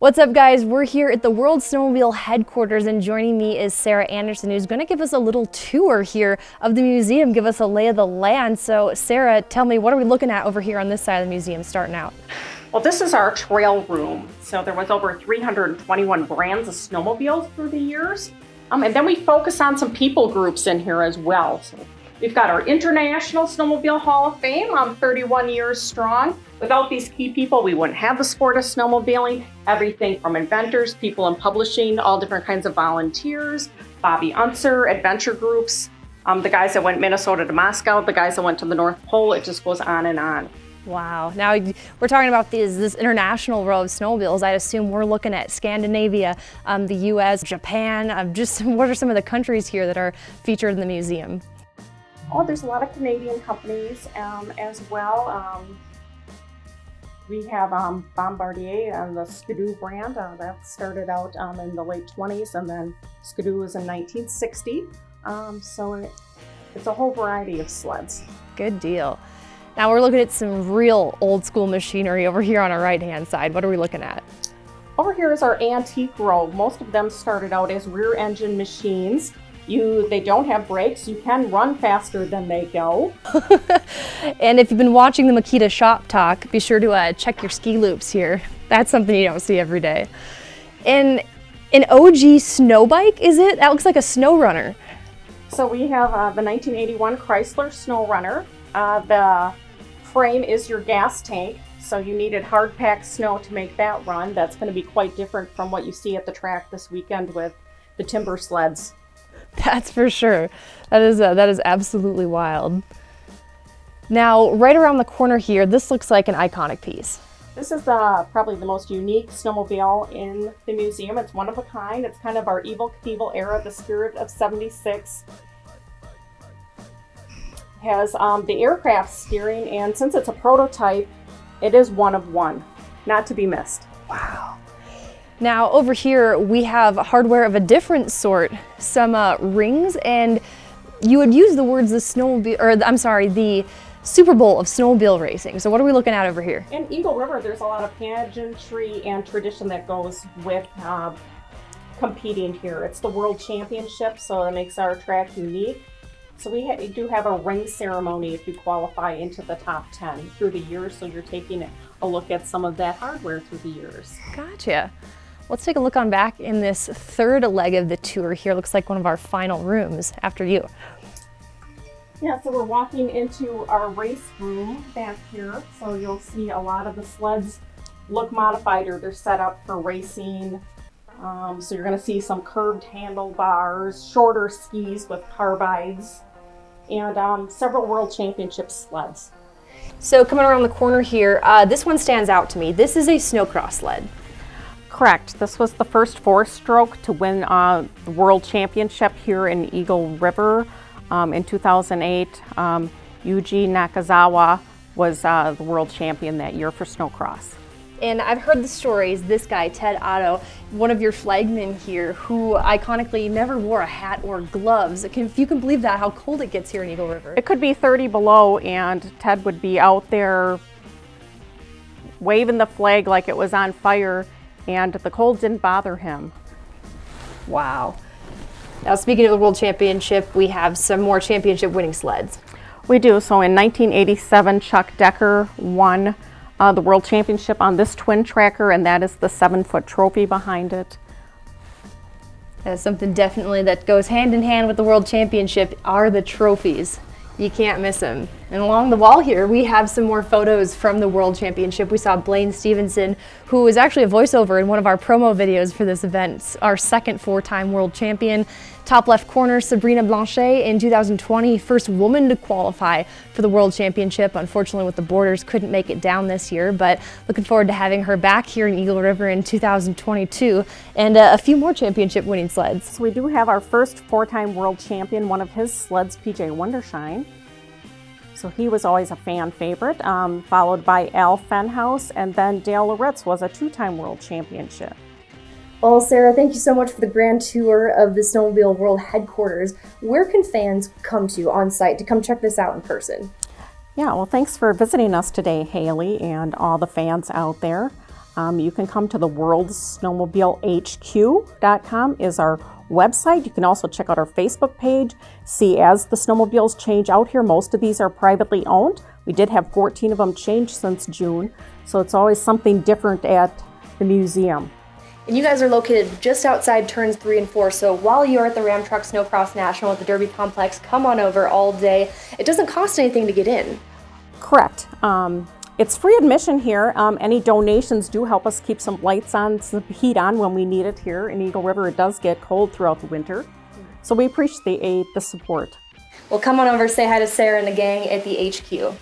What's up, guys? We're here at the World Snowmobile Headquarters, and joining me is Sarah Anderson, who's going to give us a little tour here of the museum, give us a lay of the land. So Sarah, tell me, what are we looking at over here on this side of the museum starting out? Well, this is our trail room. So there was over 321 brands of snowmobiles through the years. And then we focus on some people groups in here as well. So we've got our International Snowmobile Hall of Fame, 31 years strong. Without these key people, we wouldn't have the sport of snowmobiling. Everything from inventors, people in publishing, all different kinds of volunteers, Bobby Unser, adventure groups, the guys that went Minnesota to Moscow, the guys that went to the North Pole. It just goes on and on. Wow. Now we're talking about this international row of snowmobiles. I assume we're looking at Scandinavia, the US, Japan. Just what are some of the countries here that are featured in the museum? Oh, there's a lot of Canadian companies as well. We have Bombardier and the Skidoo brand. That started out in the late 20s, and then Skidoo was in 1960. So it's a whole variety of sleds. Good deal. Now we're looking at some real old school machinery over here on our right-hand side. What are we looking at? Over here is our antique row. Most of them started out as rear engine machines. They don't have brakes. You can run faster than they go. And if you've been watching the Makita Shop Talk, be sure to check your ski loops here. That's something you don't see every day. And an OG snow bike, is it? That looks like a snow runner. So we have the 1981 Chrysler Snow Runner. The frame is your gas tank. So you needed hard packed snow to make that run. That's going to be quite different from what you see at the track this weekend with the timber sleds. That's for sure. That is absolutely wild. Now, right around the corner here, this looks like an iconic piece. This is probably the most unique snowmobile in the museum. It's one of a kind. It's kind of our Evel Knievel era, the Spirit of 76. It has the aircraft steering, and since it's a prototype, it is one of one, not to be missed. Wow. Now over here we have hardware of a different sort, some rings, and you would use the words the Super Bowl of snowmobile racing. So what are we looking at over here? In Eagle River, there's a lot of pageantry and tradition that goes with competing here. It's the World Championship, so it makes our track unique. So we do have a ring ceremony if you qualify into the top 10 through the years. So you're taking a look at some of that hardware through the years. Gotcha. Let's take a look on back in this third leg of the tour here. Looks like one of our final rooms after you. Yeah, so we're walking into our race room back here. So you'll see a lot of the sleds look modified, or they're set up for racing. So you're going to see some curved handlebars, shorter skis with carbides, and several World Championship sleds. So coming around the corner here, this one stands out to me. This is a Snocross sled. Correct. This was the first four-stroke to win the World Championship here in Eagle River in 2008. Yuji Nakazawa was the world champion that year for Snocross. And I've heard the stories, this guy, Ted Otto, one of your flagmen here, who iconically never wore a hat or gloves. If you can believe that, how cold it gets here in Eagle River. It could be 30 below, and Ted would be out there waving the flag like it was on fire, and the cold didn't bother him. Wow. Now, speaking of the World Championship, we have some more championship winning sleds. We do. So in 1987, Chuck Decker won the World Championship on this twin tracker, and that is the 7-foot trophy behind it. That's something definitely that goes hand in hand with the World Championship are the trophies. You can't miss them. And along the wall here, we have some more photos from the World Championship. We saw Blaine Stevenson, who was actually a voiceover in one of our promo videos for this event, our second 4-time world champion. Top left corner, Sabrina Blanchet in 2020, first woman to qualify for the World Championship. Unfortunately, with the borders, couldn't make it down this year, but looking forward to having her back here in Eagle River in 2022, and a few more championship winning sleds. So we do have our first 4-time world champion, one of his sleds, PJ Wondershine. So he was always a fan favorite, followed by Al Fenhouse, and then Dale Loritz was a 2-time world championship. Well, Sarah, thank you so much for the grand tour of the Snowmobile World Headquarters. Where can fans come to on site to come check this out in person? Yeah, well, thanks for visiting us today, Haley, and all the fans out there. You can come to the World Snowmobile HQ.com is our website. You can also check out our Facebook page. See, as the snowmobiles change out here, most of these are privately owned. We did have 14 of them change since June, so it's always something different at the museum. And you guys are located just outside turns 3 and 4, so while you're at the Ram Truck Snowcross National at the Derby Complex, come on over all day. It doesn't cost anything to get in. Correct. It's free admission here. Any donations do help us keep some lights on, some heat on when we need it here in Eagle River. It does get cold throughout the winter, so we appreciate the support. Well, come on over, say hi to Sarah and the gang at the HQ.